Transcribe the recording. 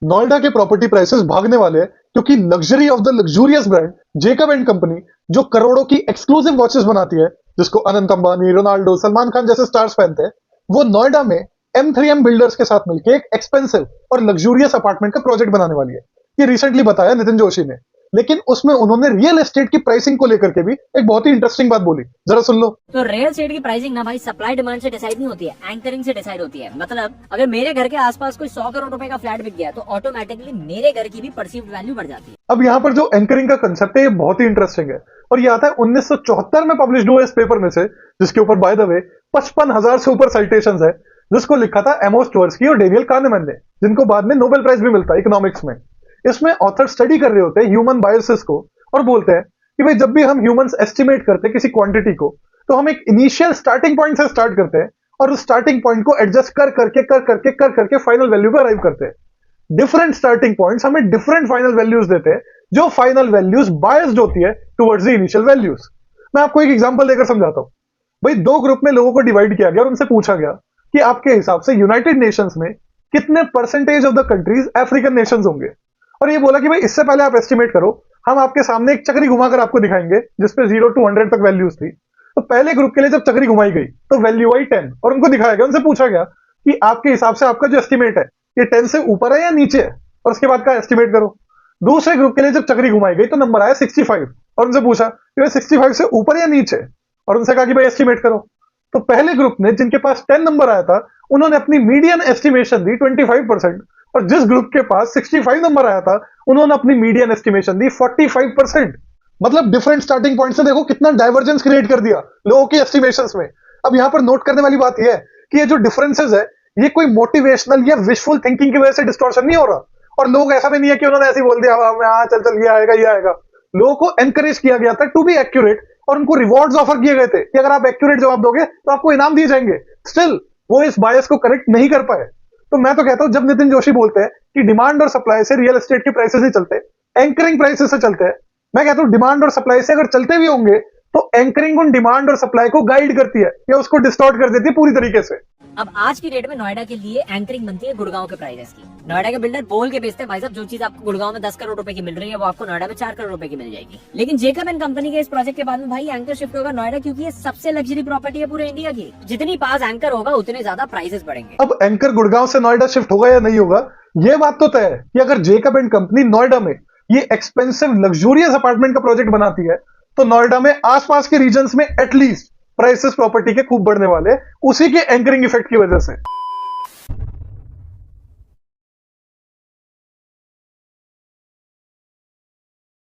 नोएडा के property prices भागने वाले हैं क्योंकि luxury of the luxurious brand Jacob and company, जो करोड़ों की एक्सक्लूसिव वॉचेस बनाती है, जिसको अनंत अंबानी, रोनाल्डो, सलमान खान जैसे स्टार्स पहनते हैं, वो नोएडा में M3M बिल्डर्स के साथ मिलकर एक एक्सपेंसिव और लग्जूरियस अपार्टमेंट का प्रोजेक्ट बनाने वाली है। ये रिसेंटली बताया नितिन जोशी ने। लेकिन उसमें उन्होंने रियल एस्टेट की प्राइसिंग को लेकर के भी एक बहुत ही इंटरेस्टिंग बात बोली, जरा सुन लो। तो रियल एस्टेट की प्राइसिंग ना भाई सप्लाई डिमांड से डिसाइड नहीं होती है, एंकरिंग से डिसाइड होती है। मतलब अगर मेरे घर के आसपास कोई 100 करोड़ रुपए का फ्लैट बिक गया तो ऑटोमेटिकली मेरे घर की भी परसीव्ड वैल्यू बढ़ जाती है। अब यहाँ पर जो एंकरिंग का कंसेप्ट है ये बहुत ही इंटरेस्टिंग है और ये आता है 1974 में पब्लिश हुआ इस पेपर में से, जिसके ऊपर बाय द वे 55,000 से ऊपर साइटेशंस है, जिसको लिखा था एमोस ट्वर्स्की और डेनियल काहनेमैन ने, जिनको बाद में नोबेल प्राइज भी मिलता है इकोनॉमिक्स में। इसमें ऑथर स्टडी कर रहे होते हैं ह्यूमन बायसेस को और बोलते हैं कि भाई जब भी हम ह्यूमंस एस्टिमेट करते हैं किसी क्वांटिटी को, तो हम एक इनिशियल स्टार्टिंग पॉइंट से स्टार्ट करते हैं और उस स्टार्टिंग पॉइंट को एडजस्ट कर करके फाइनल वैल्यू पे अराइव करते हैं। डिफरेंट स्टार्टिंग पॉइंट्स हमें डिफरेंट फाइनल वैल्यूज देते हैं, जो फाइनल वैल्यूज बायस्ड होती है टुवर्ड्स द इनिशियल वैल्यूज। मैं आपको एक एग्जांपल देकर समझाता हूं। भाई दो ग्रुप में लोगों को डिवाइड किया गया और उनसे पूछा गया कि आपके हिसाब से यूनाइटेड नेशंस में कितने percentage of the countries African Nations होंगे। और ये बोला कि भाई इससे पहले आप एस्टिमेट करो, हम आपके सामने एक चक्री घुमाकर आपको दिखाएंगे जिसपे 0 to 100 तक वैल्यूज थी। तो पहले ग्रुप के लिए जब चक्री घुमाई गई तो वैल्यू आई 10 और उनको दिखाया गया, उनसे पूछा गया कि आपके हिसाब से आपका जो एस्टिमेट है ये 10 से ऊपर है या नीचे है, और उसके बाद का एस्टिमेट करो। दूसरे ग्रुप के लिए जब चक्री घुमाई गई तो नंबर आया 65 और उनसे पूछा कि भाई 65 से ऊपर या नीचे, और उनसे कहा कि भाई एस्टिमेट करो। तो पहले ग्रुप ने जिनके पास 10 नंबर आया था उन्होंने अपनी मीडियन एस्टिमेशन दी 25%, और जिस ग्रुप के पास 65 नंबर आया था उन्होंने अपनी मीडियन एस्टिमेशन दी 45%। मतलब डिफरेंट स्टार्टिंग पॉइंट से देखो कितना डाइवर्जेंस क्रिएट कर दिया लोगों की एस्टिमेशंस में। अब यहां पर नोट करने वाली बात यह है कि ये जो डिफरेंसेस है ये कोई मोटिवेशनल या विशफुल थिंकिंग की वजह से डिस्टॉर्शन नहीं हो रहा, और लोग ऐसा भी नहीं है कि उन्होंने ऐसे ही बोल दिया हाँ चल चल ये आएगा ये आएगा। लोगों को एनकरेज किया गया था टू बी एक्यूरेट और उनको रिवॉर्ड्स ऑफर किए गए थे कि अगर आप एक्यूरेट जवाब दोगे तो आपको इनाम दिए जाएंगे। स्टिल वो इस बायस को करेक्ट नहीं कर पाए। तो मैं तो कहता हूं जब नितिन जोशी बोलते हैं कि डिमांड और सप्लाई से रियल एस्टेट के प्राइसेस ही चलते हैं, एंकरिंग प्राइसेस से चलते हैं, मैं कहता हूं डिमांड और सप्लाई से अगर चलते भी होंगे तो एंकरिंग उन डिमांड और सप्लाई को गाइड करती है या उसको डिस्टॉर्ट कर देती है पूरी तरीके से। अब आज की डेट में नोएडा के लिए एंकरिंग बनती है गुड़गांव के प्राइसेस की। नोएडा के बिल्डर बोल के बेचते हैं भाई साहब जो चीज आपको गुड़गांव में 10 करोड़ रुपए की मिल रही है वो आपको नोएडा में 4 करोड़ रुपए की मिल जाएगी। लेकिन जेकब एंड कंपनी के इस प्रोजेक्ट के बाद में भाई एंकर शिफ्ट होगा नोएडा, क्योंकि ये सबसे लग्जरी प्रॉपर्टी है पूरे इंडिया की। जितनी पास एंकर होगा उतने ज्यादा प्राइसेस बढ़ेंगे। अब एंकर गुड़गांव से नोएडा शिफ्ट होगा या नहीं होगा ये बात तो तय है कि अगर जेकब एंड कंपनी नोएडा में ये एक्सपेंसिव लग्जूरियस अपार्टमेंट का प्रोजेक्ट बनाती है तो नोएडा में आसपास के रीजन्स में एटलीस्ट प्राइसेस प्रॉपर्टी के खूब बढ़ने वाले, उसी के एंकरिंग इफेक्ट की वजह से।